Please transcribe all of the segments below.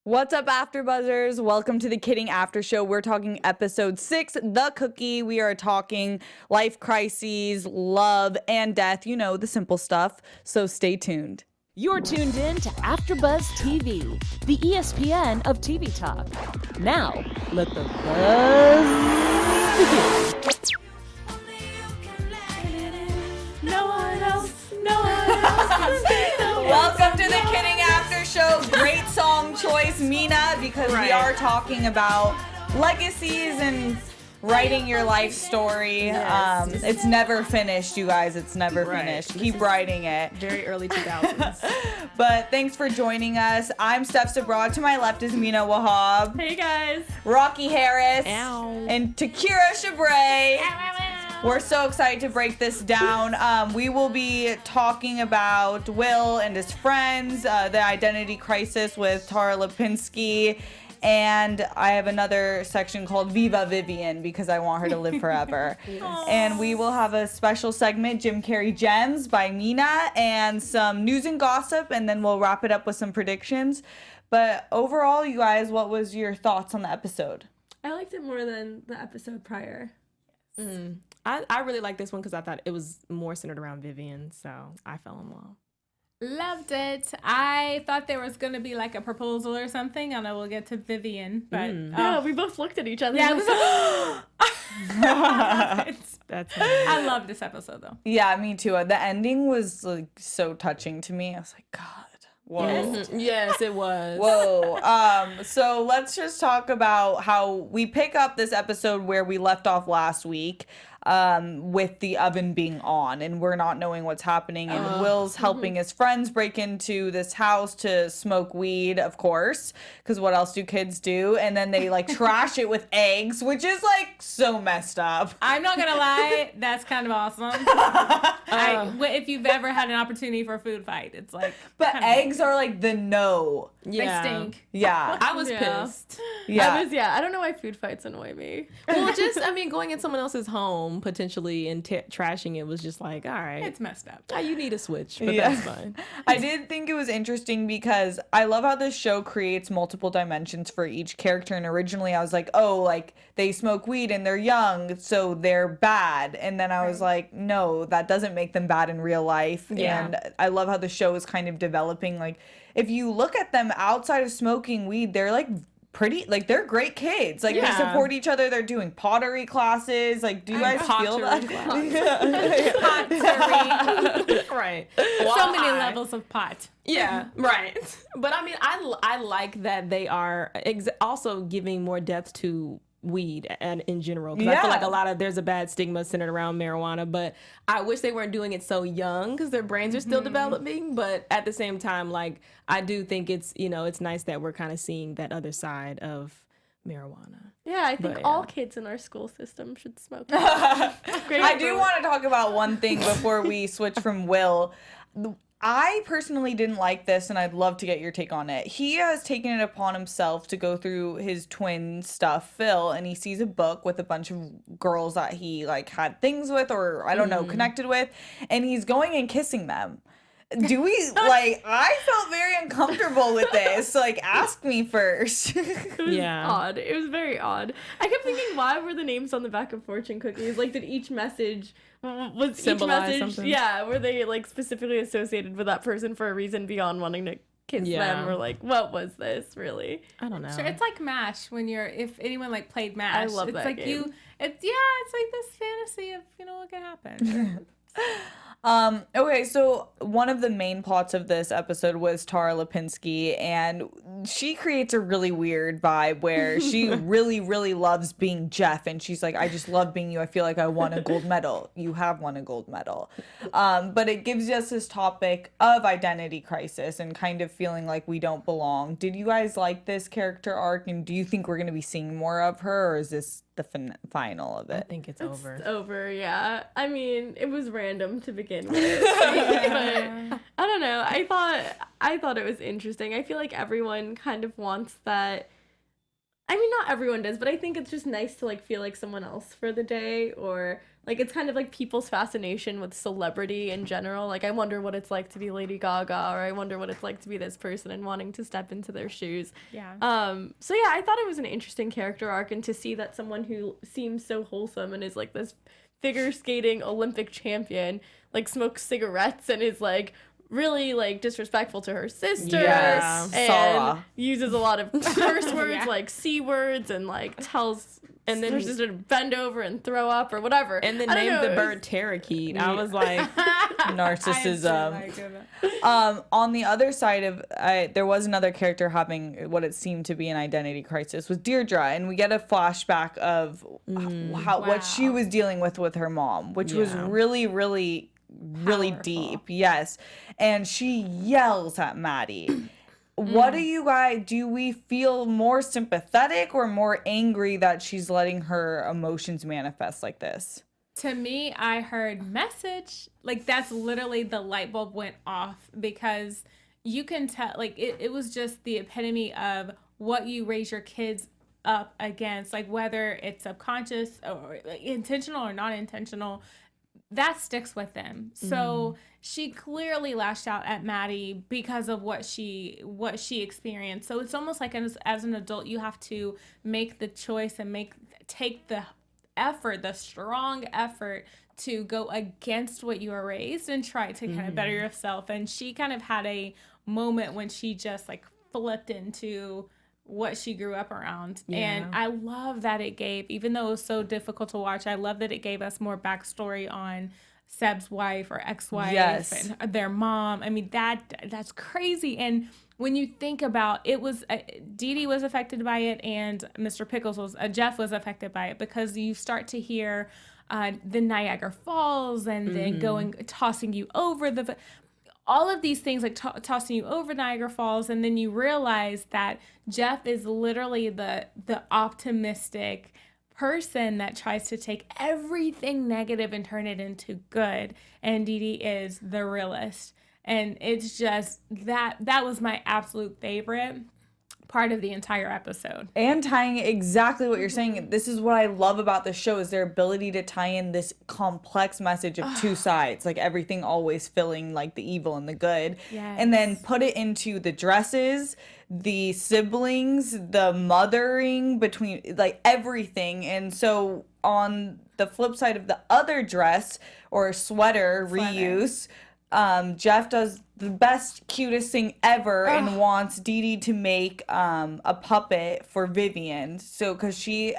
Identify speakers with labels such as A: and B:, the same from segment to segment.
A: What's up, AfterBuzzers? Welcome to the Kidding After Show. We're talking episode 6, The Cookie. We are talking life crises, love, and death. You know, the simple stuff. So stay tuned.
B: You're tuned in to AfterBuzz TV, the ESPN of TV talk. Now, let the buzz begin.
C: No one else.
A: Welcome to the Kidding After Show. Great song choice, Mina, because we are talking about legacies and writing your life story. It's never finished, you guys. It's never finished. Keep writing it.
C: Very early 2000s.
A: But thanks for joining us. I'm Steph Sabraw. To my left is Mina Wahab.
C: Hey guys.
A: Rocky Harris.
B: Ow.
A: And Takira Shabrae. We're so excited to break this down. We will be talking about Will and his friends, the identity crisis with Lipinski, and I have another section called Viva Vivian because I want her to live forever. And we will have a special segment, Jim Carrey Gems by Mina, and some news and gossip, and then we'll wrap it up with some predictions. But overall, you guys, what was your thoughts on the episode?
C: I liked it more than the episode prior.
D: I really like this one because I thought it was more centered around Vivian, so I fell in love.
E: Loved it. I thought there was going to be like a proposal or something. I know we'll get to Vivian, but
C: Yeah, we both looked at each other.
E: yeah,
D: That's
E: I love this episode though.
A: Yeah, me too. The ending was like so touching to me. I was like, God, whoa.
D: Yes, it was.
A: Whoa. So let's just talk about how we pick up this episode where we left off last week, with the oven being on and we're not knowing what's happening, and Will's helping his friends break into this house to smoke weed, of course, because what else do kids do? And then they like trash it with eggs, which is like so messed up.
E: I'm not going to lie. That's kind of awesome. If you've ever had an opportunity for a food fight, it's like.
A: But eggs are like the no.
E: They stink.
A: Yeah.
D: I was pissed.
A: Yeah.
C: I don't know why food fights annoy me.
D: Well, going in someone else's home potentially and trashing it was just like, all right.
E: It's messed up.
D: You need a switch, but that's fine.
A: I did think it was interesting because I love how this show creates multiple dimensions for each character. And originally I was like, oh, like they smoke weed and they're young, so they're bad. And then I was like, no, that doesn't make them bad in real life.
D: Yeah.
A: And I love how the show is kind of developing. Like, if you look at them outside of smoking weed, they're like pretty, like they're great kids. Like they support each other. They're doing pottery classes. Like, do you guys feel that?
E: Pottery.
D: Right.
E: So many levels of pot.
D: Yeah, right. But I mean, I like that they are also giving more depth to weed and in general, because I feel like there's a bad stigma centered around marijuana, but I wish they weren't doing it so young because their brains are still developing. But at the same time, like, I do think it's nice that we're kind of seeing that other side of marijuana.
C: Yeah, I think all kids in our school system should smoke.
A: I do want to talk about one thing before we switch from Will. I personally didn't like this, and I'd love to get your take on it. He has taken it upon himself to go through his twin stuff, Phil, and he sees a book with a bunch of girls that he like had things with, or I don't know, connected with, and he's going and kissing them. Do we like? I felt very uncomfortable with this. Like, ask me first.
C: It was odd. It was very odd. I kept thinking, why were the names on the back of fortune cookies? Like, did each message
D: symbolize something?
C: Yeah, were they like specifically associated with that person for a reason beyond wanting to kiss them, or like, what was this really?
D: I don't know.
E: Sure, it's like MASH if anyone like played MASH.
C: I love
E: it's
C: that
E: like
C: game.
E: it's like this fantasy of what could happen.
A: Okay, so one of the main plots of this episode was Tara Lipinski, and she creates a really weird vibe where she really, really loves being Jeff, and she's like, I just love being you. I feel like I won a gold medal. You have won a gold medal. But it gives us this topic of identity crisis and kind of feeling like we don't belong. Did you guys like this character arc, and do you think we're going to be seeing more of her, or is this the final of
D: I
A: it?
D: think it's over.
C: It's over, yeah. I mean, it was random to begin with, but I don't know. I thought it was interesting. I feel like everyone kind of wants that I mean, not everyone does, but I think it's just nice to like feel like someone else for the day, or like it's kind of like people's fascination with celebrity in general. Like I wonder what it's like to be Lady Gaga, or I wonder what it's like to be this person and wanting to step into their shoes.
E: Yeah.
C: So yeah, I thought it was an interesting character arc, and to see that someone who seems so wholesome and is like this figure skating Olympic champion like smokes cigarettes and is like really like disrespectful to her sister,
A: Yes.
C: and
A: Sarah.
C: uses a lot of curse words like C words, and like tells
D: And then
C: her sister to bend over and throw up or whatever,
D: And then
C: I don't
D: named
C: know,
D: the
C: it was-
D: bird Tara-keet. I was like,
A: Narcissism. On the other side of there was another character having what it seemed to be an identity crisis with Deirdre, and we get a flashback of what she was dealing with her mom, which was really
E: Powerful.
A: deep. Yes. And she yells at Maddie. What do we feel more sympathetic or more angry that she's letting her emotions manifest like this?
E: To me, I heard message. Like, that's literally the light bulb went off, because you can tell, like, it was just the epitome of what you raise your kids up against, like, whether it's subconscious or like, intentional or not intentional, that sticks with them. So she clearly lashed out at Maddie because of what she experienced. So it's almost like as an adult, you have to make the choice and take the effort, the strong effort to go against what you were raised and try to kind of better yourself. And she kind of had a moment when she just like flipped into what she grew up around. And I love that it gave, even though it was so difficult to watch, I love that it gave us more backstory on Seb's wife or ex-wife and their mom. I mean, that's crazy. And when you think about it, was Dee Dee was affected by it, and Mr. Pickles Jeff was affected by it, because you start to hear the Niagara Falls and then tossing you over all of these things, like tossing you over Niagara Falls, and then you realize that Jeff is literally the optimistic person that tries to take everything negative and turn it into good, and Dee Dee is the realist. And it's just that was my absolute favorite part of the entire episode.
A: And tying exactly what you're saying. This is what I love about the show, is their ability to tie in this complex message of two sides, like everything always feeling like the evil and the good.
E: Yes.
A: And then put it into the dresses, the siblings, the mothering between, like everything. And so on the flip side of the other dress or sweater reuse, Jeff does the best, cutest thing ever and wants Dee Dee to make a puppet for Vivian. So, because she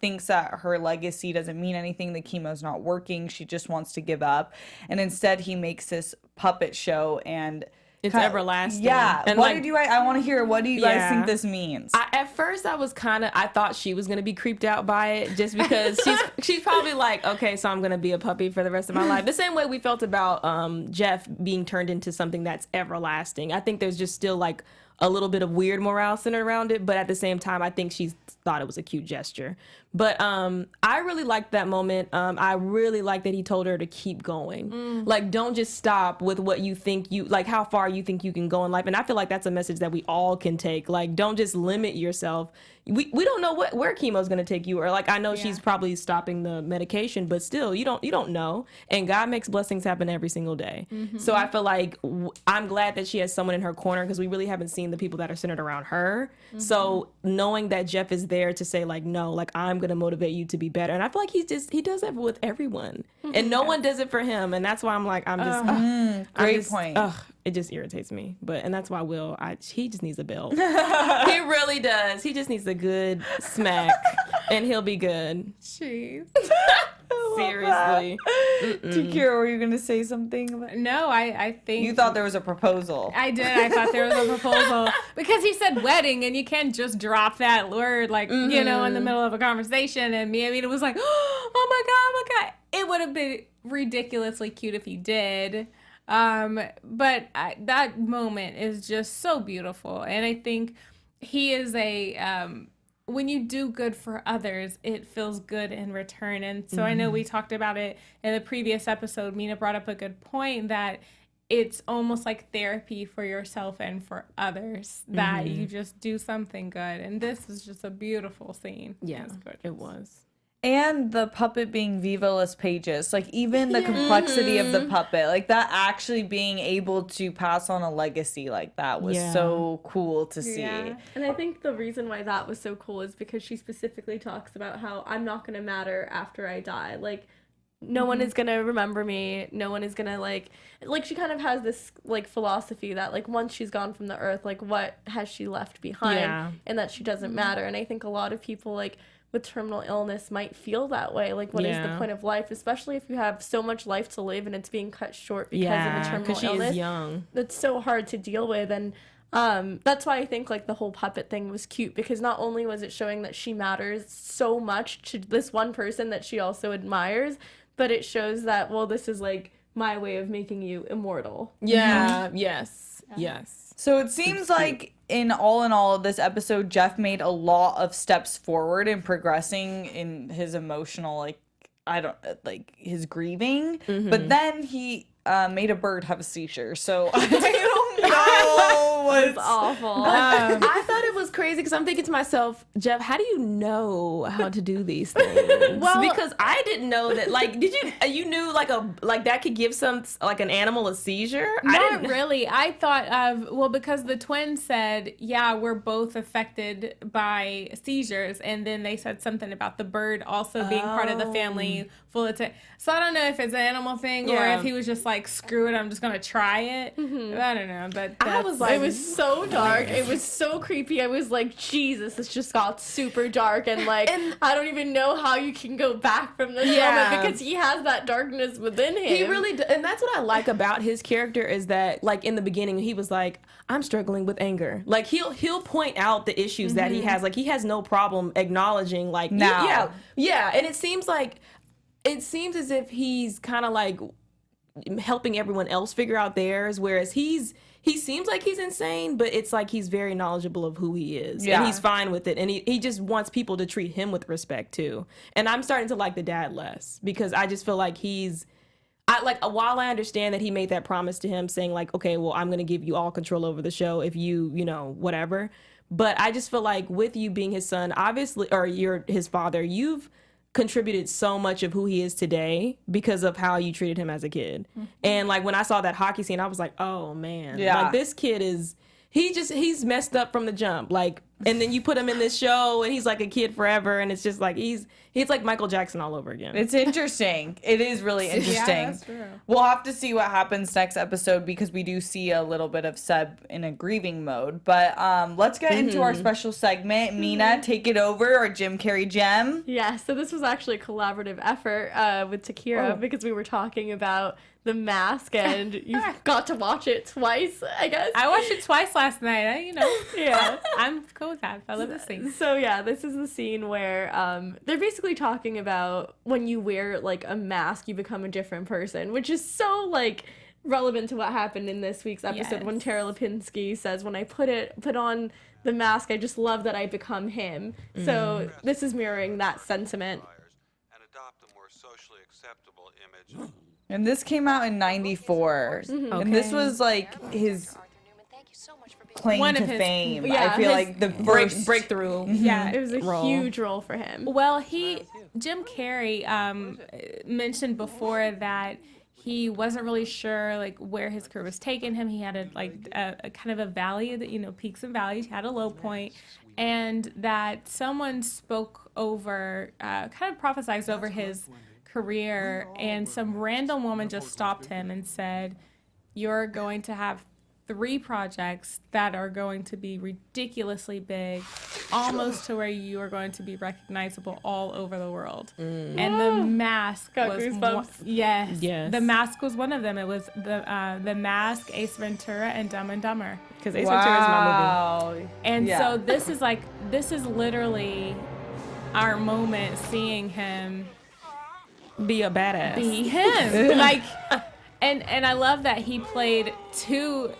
A: thinks that her legacy doesn't mean anything, the chemo's not working, she just wants to give up. And instead, he makes this puppet show, and
D: it's everlasting.
A: Yeah.
D: And
A: what
D: like,
A: did you? I want to hear. What do you guys think this means?
D: At first, I thought she was gonna be creeped out by it, just because she's probably like, okay, so I'm gonna be a puppy for the rest of my life. The same way we felt about Jeff being turned into something that's everlasting. I think there's just still like a little bit of weird morale centered around it, but at the same time, I think she thought it was a cute gesture. But I really liked that moment. I really liked that he told her to keep going. Like, don't just stop with what you think like how far you think you can go in life. And I feel like that's a message that we all can take. Like, don't just limit yourself. We don't know where chemo's gonna take you, or like, I know she's probably stopping the medication, but still, you don't know. And God makes blessings happen every single day. So I feel like I'm glad that she has someone in her corner, because we really haven't seen the people that are centered around her. So knowing that Jeff is there to say like, no, like, I'm gonna motivate you to be better. And I feel like he does that with everyone, and no one does it for him. And that's why I'm like,
A: Great point.
D: It just irritates me. And that's why he just needs a belt. He really does. He just needs a good smack, and he'll be good.
E: Jeez.
D: Seriously.
A: Takira, were you gonna say something?
E: No, I think
A: You thought there was a proposal.
E: I did. I thought there was a proposal, because he said wedding, and you can't just drop that word like in the middle of a conversation. And it was like, oh my god. It would have been ridiculously cute if he did. But that moment is just so beautiful, and I think he is when you do good for others, it feels good in return. And so I know we talked about it in the previous episode. Mina brought up a good point that it's almost like therapy for yourself and for others that you just do something good. And this is just a beautiful scene.
D: Yeah, it was.
A: And the puppet being Viva Las Pages, like even the complexity of the puppet, like that actually being able to pass on a legacy like that was so cool to see.
E: Yeah.
C: And I think the reason why that was so cool is because she specifically talks about how I'm not going to matter after I die. Like, no one is going to remember me. No one is going to, like she kind of has this, like, philosophy that, like, once she's gone from the earth, like, what has she left behind?
D: Yeah.
C: And that she doesn't matter. And I think a lot of people, like, with terminal illness might feel that way. Like, what is the point of life? Especially if you have so much life to live and it's being cut short because of a terminal
D: she
C: illness.
D: Is young.
C: That's so hard to deal with. And that's why I think, like, the whole puppet thing was cute, because not only was it showing that she matters so much to this one person that she also admires, but it shows that, well, this is, like, my way of making you immortal.
D: Yeah. Yes.
A: So it seems like in all, this episode, Jeff made a lot of steps forward in progressing in his emotional, his grieving. But then he made a bird have a seizure. So I don't know what's
C: awful.
D: I thought it was crazy because I'm thinking to myself, Jeff, how do you know how to do these things?
E: Well,
D: because I didn't know that. Like, did you knew like that could give an animal a seizure?
E: Not really. I thought of, because the twins said, yeah, we're both affected by seizures. And then they said something about the bird also being part of the family full of So I don't know if it's an animal thing or if he was just like, screw it, I'm just going to try it. I don't know. But
D: I was like,
C: it was so dark. It was so creepy. I was like, Jesus, this just got super dark. And like, I don't even know how you can go back from this moment, because he has that darkness within him.
D: He really does. And that's what I like about his character is that, like, in the beginning, he was like, I'm struggling with anger. Like, he'll point out the issues that he has. Like, he has no problem acknowledging, like,
A: now.
D: Yeah. And it seems as if he's kind of like helping everyone else figure out theirs, whereas he seems like he's insane, but it's like he's very knowledgeable of who he is. And he's fine with it. And he just wants people to treat him with respect too. And I'm starting to like the dad less, because I just feel like while I understand that he made that promise to him saying like, okay, well, I'm going to give you all control over the show if you whatever. But I just feel like with you being his son, obviously, or you're his father, you've contributed so much of who he is today because of how you treated him as a kid. And like when I saw that hockey scene, I was like, oh man, like this kid he's messed up from the jump. Like, and then you put him in this show and he's like a kid forever, and it's just like he's like Michael Jackson all over again.
A: It's interesting. It is really interesting.
E: Yeah, that's true.
A: We'll have to see what happens next episode, because we do see a little bit of Seb in a grieving mode. But let's get into our special segment. Mina, take it over, our Jim Carrey gem.
C: Yeah, so this was actually a collaborative effort with Takira, because we were talking about The Mask, and you got to watch it twice, I guess.
E: I watched it twice last night.
C: Yeah.
E: I'm cool with that. I love this scene.
C: So yeah, this is the scene where they're basically talking about when you wear like a mask, you become a different person, which is so like relevant to what happened in this week's episode when Tara Lipinski says, when I put on the mask, I just love that I become him. So this is mirroring that sentiment.
F: And adopt a more socially acceptable image.
A: And this came out in 94. And this was like his claim
E: One
A: to
E: of his-
A: fame.
C: yeah,
A: I feel
C: his
A: like the first
D: breakthrough.
E: Yeah.
C: It was a
D: Role.
C: huge role for him.
E: Well, Jim Carrey mentioned before that he wasn't really sure like where his career was taking him. He had a kind of a valley that, peaks and valleys. He had a low point, and that someone spoke over, kind of prophesized over his career, and some random woman just stopped him and said, you're going to have 3 projects that are going to be ridiculously big, almost to where you are going to be recognizable all over the world. And The Mask
C: Got
E: was
C: goosebumps.
E: yes.
D: Yes.
E: The Mask was one of them. It was the Mask, Ace Ventura, and Dumb and Dumber.
D: Because Ace Ventura is my movie.
E: And so this is literally our moment seeing him
D: Be a badass.
E: be him. And I love that he played two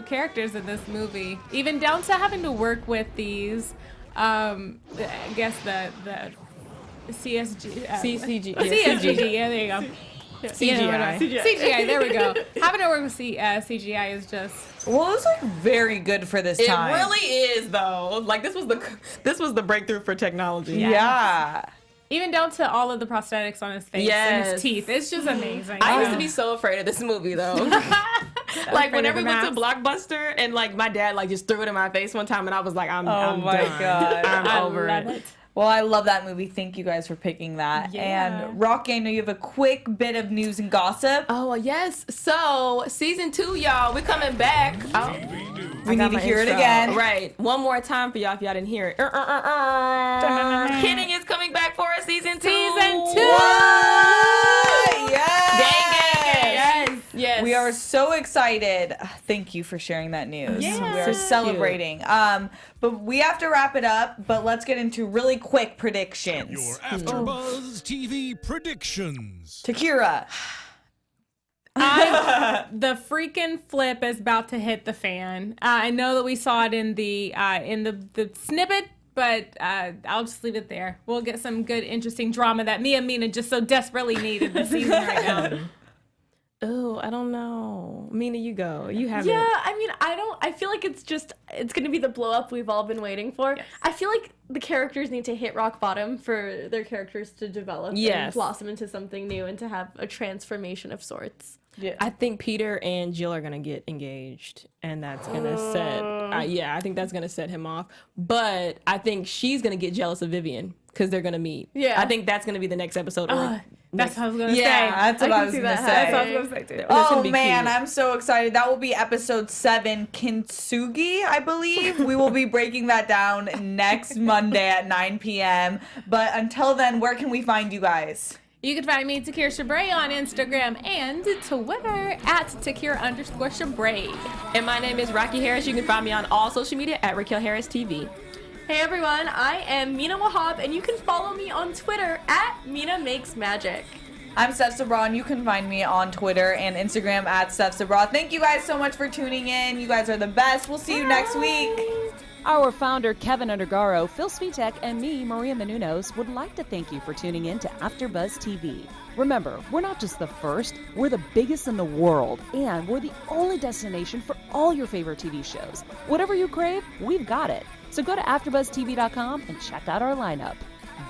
E: characters in this movie, even down to having to work with these, I guess the CSG.
D: CCG.
E: CSG, yeah, there you go.
D: CGI.
E: CGI. There we go. Having to work with CGI is just.
A: Well, it was like very good for this
D: It
A: time.
D: really is though. Like this was the breakthrough for technology.
A: Yeah.
E: Even down to all of the prosthetics on his face and his teeth. It's just amazing.
D: I used to be so afraid of this movie though. Like whenever we went to Blockbuster and like my dad like just threw it in my face one time and I was like, I'm done.
A: God.
D: I'm over it.
A: Well, I love that movie. Thank you guys for picking that.
E: Yeah.
A: And Rocky, I know you have a quick bit of news and gossip.
D: Oh yes. So season 2, y'all, we're coming back.
A: We need to hear it again.
D: Right. One more time for y'all if y'all didn't hear it. Kidding is coming back for a season 2.
E: Season 2.
A: Yes.
D: Gang. Yes.
A: We are so excited. Thank you for sharing that news.
D: Yeah.
A: We are celebrating. But we have to wrap it up, but let's get into really quick predictions.
G: Your AfterBuzz TV predictions.
A: Takira.
E: The freaking flip is about to hit the fan. I know that we saw it in the snippet, but I'll just leave it there. We'll get some good, interesting drama that me and Mina just so desperately need this season right now.
D: Oh, I don't know. Mina, you go. You have
C: Yeah,
D: it.
C: I mean, I feel like it's going to be the blow up we've all been waiting for.
E: Yes.
C: I feel like the characters need to hit rock bottom for their characters to develop and blossom into something new and to have a transformation of sorts.
A: Yeah.
D: I think Peter and Jill are gonna get engaged, and that's gonna set. I think that's gonna set him off. But I think she's gonna get jealous of Vivian because they're gonna meet.
C: Yeah.
D: I think that's gonna be the next episode.
E: That's what I was going to say.
A: That's what I was going to say.
E: That's what I was going to say, too.
D: That's
A: Oh
D: gonna be
A: man,
D: cute.
A: I'm so excited. That will be episode 7, Kintsugi, I believe. We will be breaking that down next Monday at 9 p.m. But until then, where can we find you guys?
E: You can find me, Takira Shabrae, on Instagram and Twitter at Takira_Shabrae.
D: And my name is Rocky Harris. You can find me on all social media at Raquel Harris TV.
C: Hey everyone, I am Mina Wahab, and you can follow me on Twitter at Mina Makes Magic.
A: I'm Steph Sabraw, and you can find me on Twitter and Instagram at Steph Sabraw. Thank you guys so much for tuning in. You guys are the best. We'll see you next week.
B: Our founder, Keven Undergaro, Phil Svitek, and me, Maria Menounos, would like to thank you for tuning in to AfterBuzz TV. Remember, we're not just the first, we're the biggest in the world, and we're the only destination for all your favorite TV shows. Whatever you crave, we've got it. So go to AfterBuzzTV.com and check out our lineup.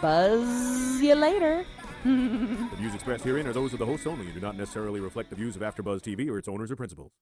B: Buzz you later.
H: The views expressed herein are those of the hosts only and do not necessarily reflect the views of AfterBuzz TV or its owners or principals.